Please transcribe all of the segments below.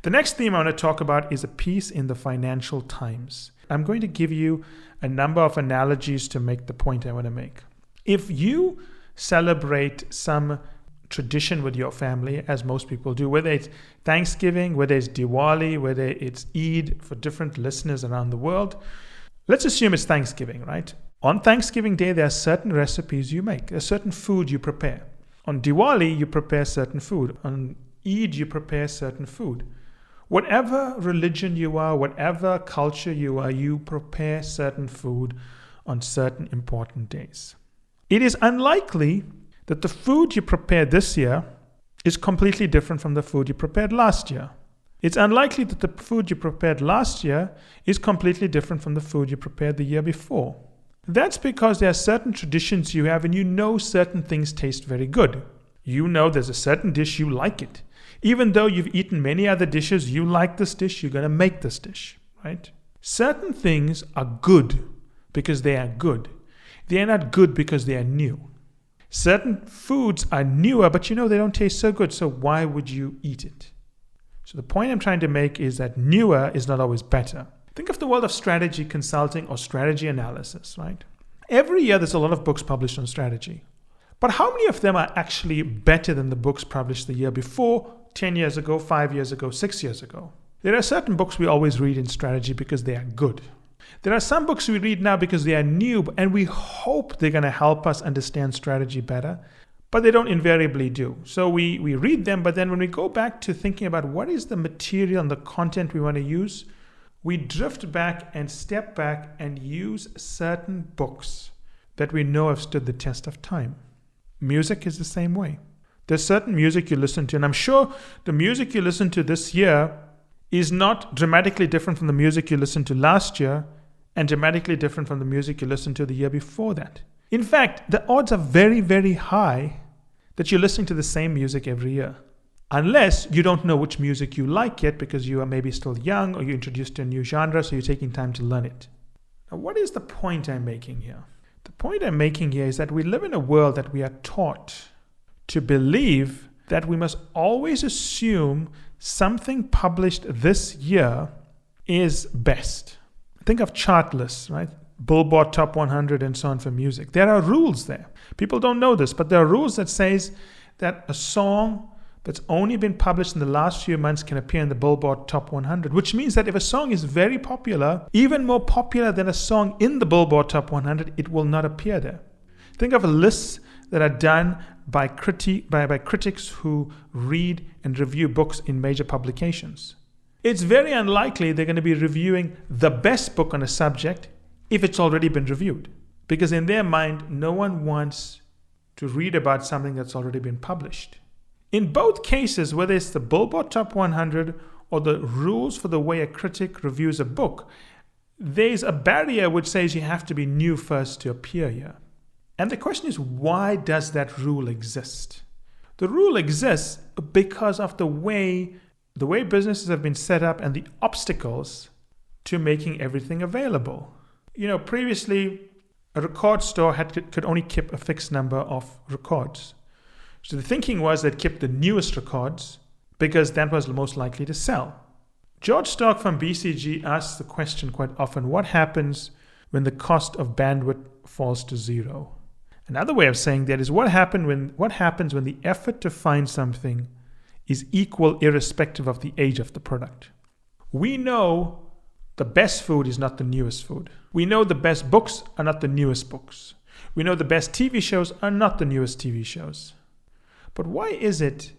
The next theme I want to talk about is a piece in the Financial Times. I'm going to give you a number of analogies to make the point I want to make. If you celebrate some tradition with your family, as most people do, whether it's Thanksgiving, whether it's Diwali, whether it's Eid for different listeners around the world, let's assume it's Thanksgiving, right? On Thanksgiving Day, there are certain recipes you make. There's certain food you prepare. On Diwali, you prepare certain food. On Eid, you prepare certain food. Whatever religion you are, whatever culture you are, you prepare certain food on certain important days. It is unlikely that the food you prepared this year is completely different from the food you prepared last year. It's unlikely that the food you prepared last year is completely different from the food you prepared the year before. That's because there are certain traditions you have and you know certain things taste very good. You know there's a certain dish, you like it. Even though you've eaten many other dishes, you like this dish, you're going to make this dish, right? Certain things are good because they are good. They are not good because they are new. Certain foods are newer, but you know they don't taste so good, so why would you eat it? So the point I'm trying to make is that newer is not always better. Think of the world of strategy consulting or strategy analysis, right? Every year there's a lot of books published on strategy. But how many of them are actually better than the books published the year before, 10 years ago, 5 years ago, 6 years ago? There are certain books we always read in strategy because they are good. There are some books we read now because they are new and we hope they're going to help us understand strategy better, but they don't invariably do. So we read them, but then when we go back to thinking about what is the material and the content we want to use, we drift back and step back and use certain books that we know have stood the test of time. Music is the same way. There's certain music you listen to, and I'm sure the music you listen to this year is not dramatically different from the music you listened to last year and dramatically different from the music you listened to the year before that. In fact, the odds are very, very high that you're listening to the same music every year. Unless you don't know which music you like yet because you are maybe still young or you're introduced to a new genre, so you're taking time to learn it. Now, what is the point I'm making here? The point I'm making here is that we live in a world that we are taught to believe that we must always assume something published this year is best. Think of chart lists, right? Billboard Top 100 and so on for music. There are rules there. People don't know this, but there are rules that says that a song that's only been published in the last few months can appear in the Billboard Top 100, which means that if a song is very popular, even more popular than a song in the Billboard Top 100, it will not appear there. Think of lists that are done by critics who read and review books in major publications. It's very unlikely they're going to be reviewing the best book on a subject if it's already been reviewed. Because in their mind, no one wants to read about something that's already been published. In both cases, whether it's the Billboard Top 100 or the rules for the way a critic reviews a book, there's a barrier which says you have to be new first to appear here. And the question is, why does that rule exist? The rule exists because of the way businesses have been set up and the obstacles to making everything available. You know, previously, a record store could only keep a fixed number of records. So the thinking was they'd keep the newest records because that was most likely to sell. George Stark from BCG asks the question quite often, what happens when the cost of bandwidth falls to zero? Another way of saying that is what happens when the effort to find something is equal irrespective of the age of the product. We know the best food is not the newest food. We know the best books are not the newest books. We know the best TV shows are not the newest TV shows. But why is it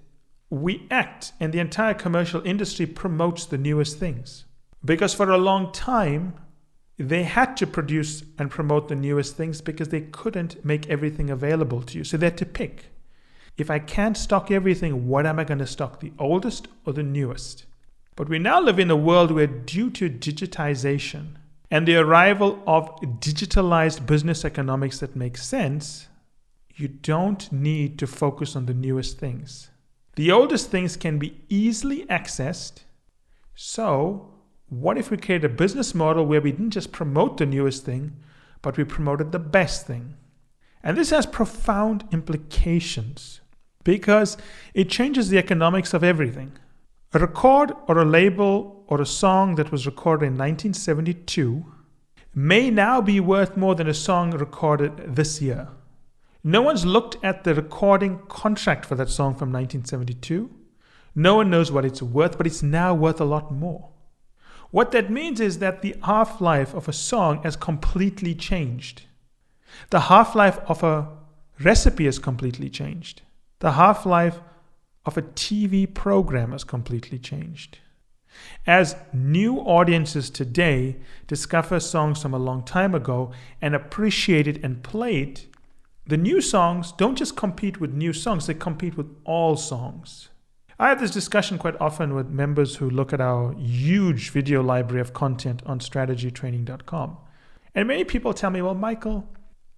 we act and the entire commercial industry promotes the newest things? Because for a long time, they had to produce and promote the newest things because they couldn't make everything available to you. So they had to pick. If I can't stock everything, what am I going to stock? The oldest or the newest? But we now live in a world where due to digitization and the arrival of digitalized business economics that makes sense, you don't need to focus on the newest things. The oldest things can be easily accessed. So what if we create a business model where we didn't just promote the newest thing, but we promoted the best thing? And this has profound implications because it changes the economics of everything. A record or a label or a song that was recorded in 1972 may now be worth more than a song recorded this year. No one's looked at the recording contract for that song from 1972. No one knows what it's worth, but it's now worth a lot more. What that means is that the half-life of a song has completely changed. The half-life of a recipe has completely changed. The half-life of a TV program has completely changed. As new audiences today discover songs from a long time ago and appreciate it and play it, the new songs don't just compete with new songs, they compete with all songs. I have this discussion quite often with members who look at our huge video library of content on STRATEGYTV.com. And many people tell me, well, Michael,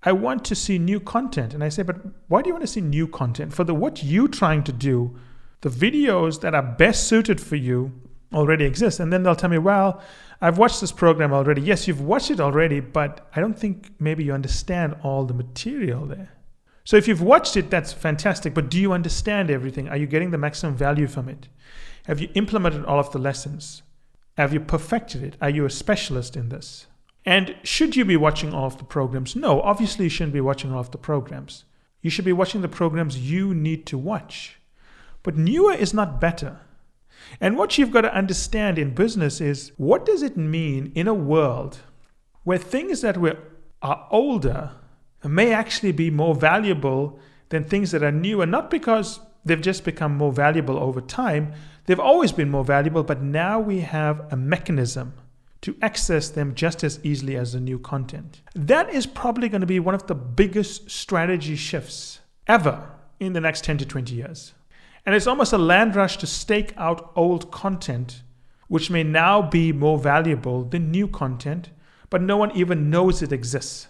I want to see new content. And I say, but why do you want to see new content? For what you're trying to do, the videos that are best suited for you already exist. And then they'll tell me, well, I've watched this program already. Yes, you've watched it already, but I don't think maybe you understand all the material there. So if you've watched it, that's fantastic, but do you understand everything? Are you getting the maximum value from it? Have you implemented all of the lessons? Have you perfected it? Are you a specialist in this? And should you be watching all of the programs? No, obviously you shouldn't be watching all of the programs. You should be watching the programs you need to watch. But newer is not better. And what you've got to understand in business is, what does it mean in a world where things that are older may actually be more valuable than things that are newer, not because they've just become more valuable over time. They've always been more valuable, but now we have a mechanism to access them just as easily as the new content. That is probably going to be one of the biggest strategy shifts ever in the next 10 to 20 years. And it's almost a land rush to stake out old content, which may now be more valuable than new content, but no one even knows it exists.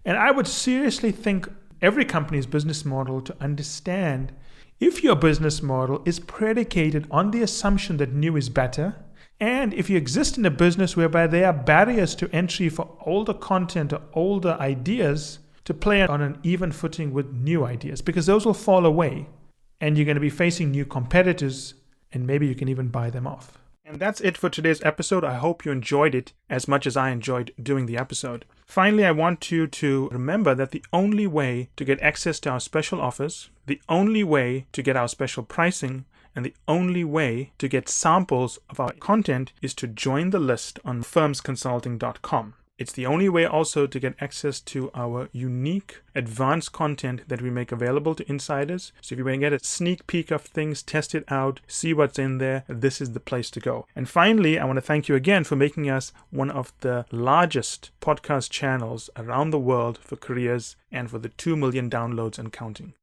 And I would seriously think every company's business model to understand if your business model is predicated on the assumption that new is better, and if you exist in a business whereby there are barriers to entry for older content or older ideas to play on an even footing with new ideas, because those will fall away and you're going to be facing new competitors and maybe you can even buy them off. And that's it for today's episode. I hope you enjoyed it as much as I enjoyed doing the episode. Finally, I want you to remember that the only way to get access to our special offers, the only way to get our special pricing, and the only way to get samples of our content is to join the list on firmsconsulting.com. It's the only way also to get access to our unique advanced content that we make available to insiders. So if you want to get a sneak peek of things, test it out, see what's in there, this is the place to go. And finally, I want to thank you again for making us one of the largest podcast channels around the world for careers and for the 2 million downloads and counting.